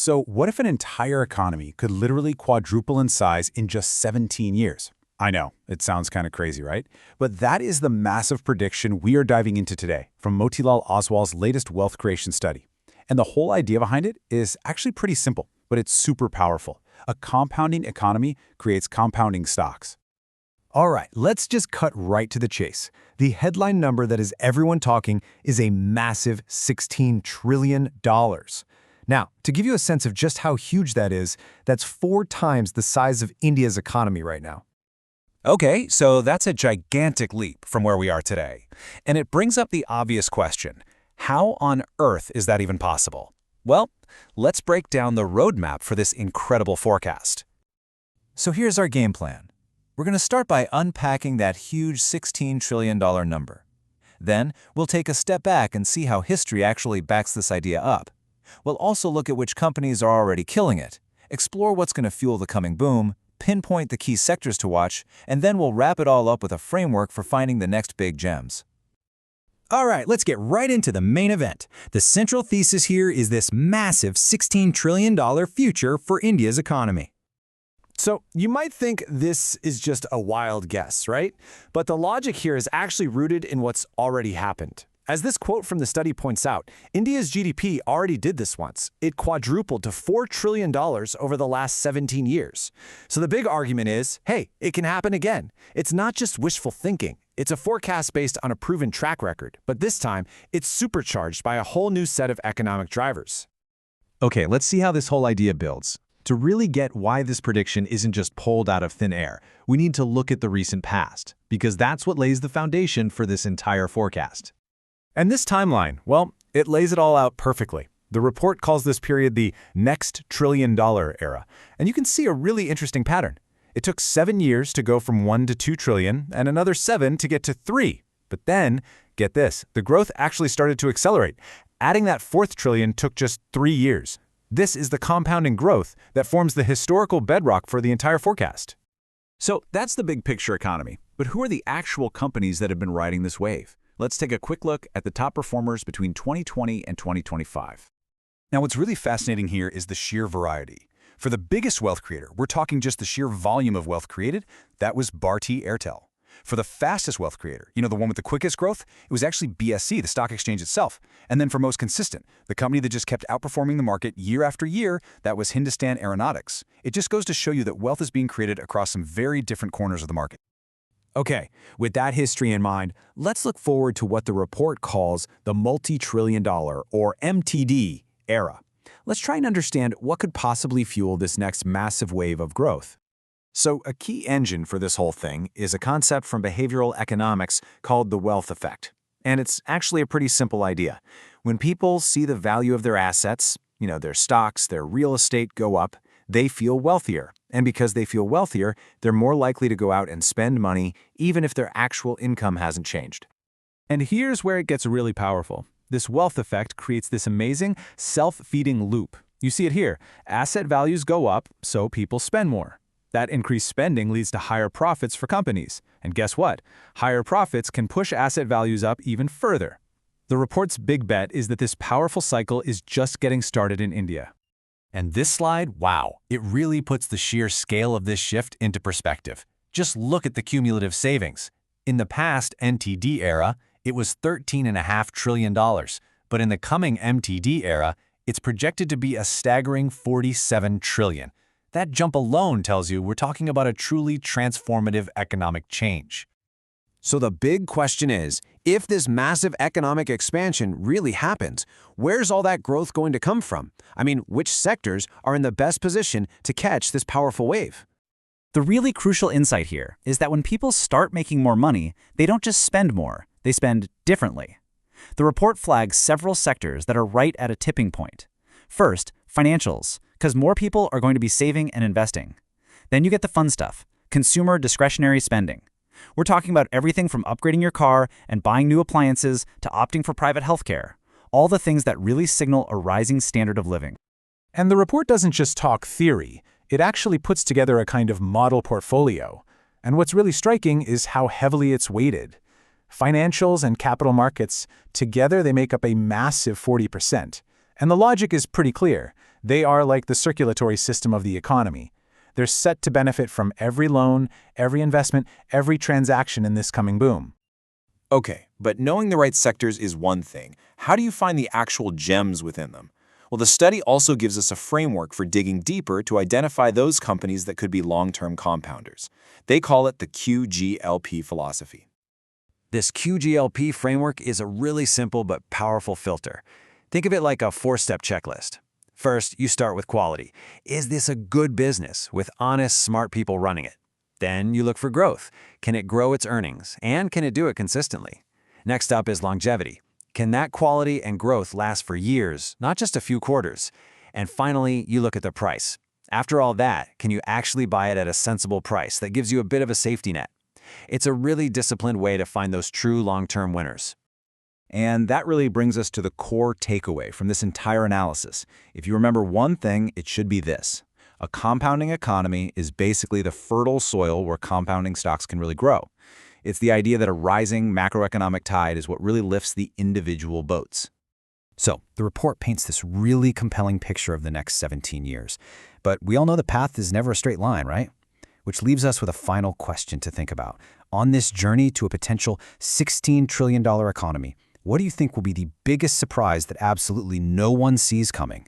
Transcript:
So what if an entire economy could literally quadruple in size in just 17 years? I know, it sounds kind of crazy, right? But that is the massive prediction we are diving into today from Motilal Oswal's latest wealth creation study. And the whole idea behind it is actually pretty simple, but it's super powerful. A compounding economy creates compounding stocks. All right, let's just cut right to the chase. The headline number that is everyone talking is a massive $16 trillion. Now, to give you a sense of just how huge that is, that's 4 times the size of India's economy right now. Okay, so that's a gigantic leap from where we are today. And it brings up the obvious question, how on earth is that even possible? Well, let's break down the roadmap for this incredible forecast. So here's our game plan. We're going to start by unpacking that huge $16 trillion number. Then, we'll take a step back and see how history actually backs this idea up. We'll also look at which companies are already killing it, explore what's going to fuel the coming boom, pinpoint the key sectors to watch, and then we'll wrap it all up with a framework for finding the next big gems. All right, let's get right into the main event. The central thesis here is this massive $16 trillion future for India's economy. So you might think this is just a wild guess, right? But the logic here is actually rooted in what's already happened. As this quote from the study points out, India's GDP already did this once. It quadrupled to $4 trillion over the last 17 years. So the big argument is, hey, it can happen again. It's not just wishful thinking. It's a forecast based on a proven track record, but this time, it's supercharged by a whole new set of economic drivers. Okay, let's see how this whole idea builds. To really get why this prediction isn't just pulled out of thin air, we need to look at the recent past, because that's what lays the foundation for this entire forecast. And this timeline, well, it lays it all out perfectly. The report calls this period the next trillion-dollar era, and you can see a really interesting pattern. It took 7 years to go from 1 to 2 trillion and another 7 to get to 3. But then, get this, the growth actually started to accelerate. Adding that 4th trillion took just 3 years. This is the compounding growth that forms the historical bedrock for the entire forecast. So that's the big picture economy. But who are the actual companies that have been riding this wave? Let's take a quick look at the top performers between 2020 and 2025. Now, what's really fascinating here is the sheer variety. For the biggest wealth creator, we're talking just the sheer volume of wealth created, that was Bharti Airtel. For the fastest wealth creator, the one with the quickest growth, it was actually BSE, the stock exchange itself. And then for most consistent, the company that just kept outperforming the market year after year, that was Hindustan Aeronautics. It just goes to show you that wealth is being created across some very different corners of the market. Okay, with that history in mind, let's look forward to what the report calls the multi-trillion-dollar, or MTD, era. Let's try and understand what could possibly fuel this next massive wave of growth. So, a key engine for this whole thing is a concept from behavioral economics called the wealth effect. And it's actually a pretty simple idea. When people see the value of their assets, their stocks, their real estate go up, they feel wealthier. And because they feel wealthier, they're more likely to go out and spend money, even if their actual income hasn't changed. And here's where it gets really powerful. This wealth effect creates this amazing self-feeding loop. You see it here. Asset values go up, so people spend more. That increased spending leads to higher profits for companies. And guess what? Higher profits can push asset values up even further. The report's big bet is that this powerful cycle is just getting started in India. And this slide, wow, it really puts the sheer scale of this shift into perspective. Just look at the cumulative savings. In the past NTD era, it was $13.5 trillion, but in the coming MTD era, it's projected to be a staggering $47 trillion. That jump alone tells you we're talking about a truly transformative economic change. So the big question is, if this massive economic expansion really happens, where's all that growth going to come from? Which sectors are in the best position to catch this powerful wave? The really crucial insight here is that when people start making more money, they don't just spend more, they spend differently. The report flags several sectors that are right at a tipping point. First, financials, because more people are going to be saving and investing. Then you get the fun stuff, consumer discretionary spending. We're talking about everything from upgrading your car and buying new appliances to opting for private healthcare, all the things that really signal a rising standard of living. And the report doesn't just talk theory, it actually puts together a kind of model portfolio. And what's really striking is how heavily it's weighted. Financials and capital markets, together they make up a massive 40%. And the logic is pretty clear. They are like the circulatory system of the economy. They're set to benefit from every loan, every investment, every transaction in this coming boom. Okay, but knowing the right sectors is one thing. How do you find the actual gems within them? Well, the study also gives us a framework for digging deeper to identify those companies that could be long-term compounders. They call it the QGLP philosophy. This QGLP framework is a really simple but powerful filter. Think of it like a four-step checklist. First, you start with quality. Is this a good business with honest, smart people running it? Then you look for growth. Can it grow its earnings? And can it do it consistently? Next up is longevity. Can that quality and growth last for years, not just a few quarters? And finally, you look at the price. After all that, can you actually buy it at a sensible price that gives you a bit of a safety net? It's a really disciplined way to find those true long-term winners. And that really brings us to the core takeaway from this entire analysis. If you remember one thing, it should be this. A compounding economy is basically the fertile soil where compounding stocks can really grow. It's the idea that a rising macroeconomic tide is what really lifts the individual boats. So, the report paints this really compelling picture of the next 17 years. But we all know the path is never a straight line, right? Which leaves us with a final question to think about. On this journey to a potential $16 trillion economy, what do you think will be the biggest surprise that absolutely no one sees coming?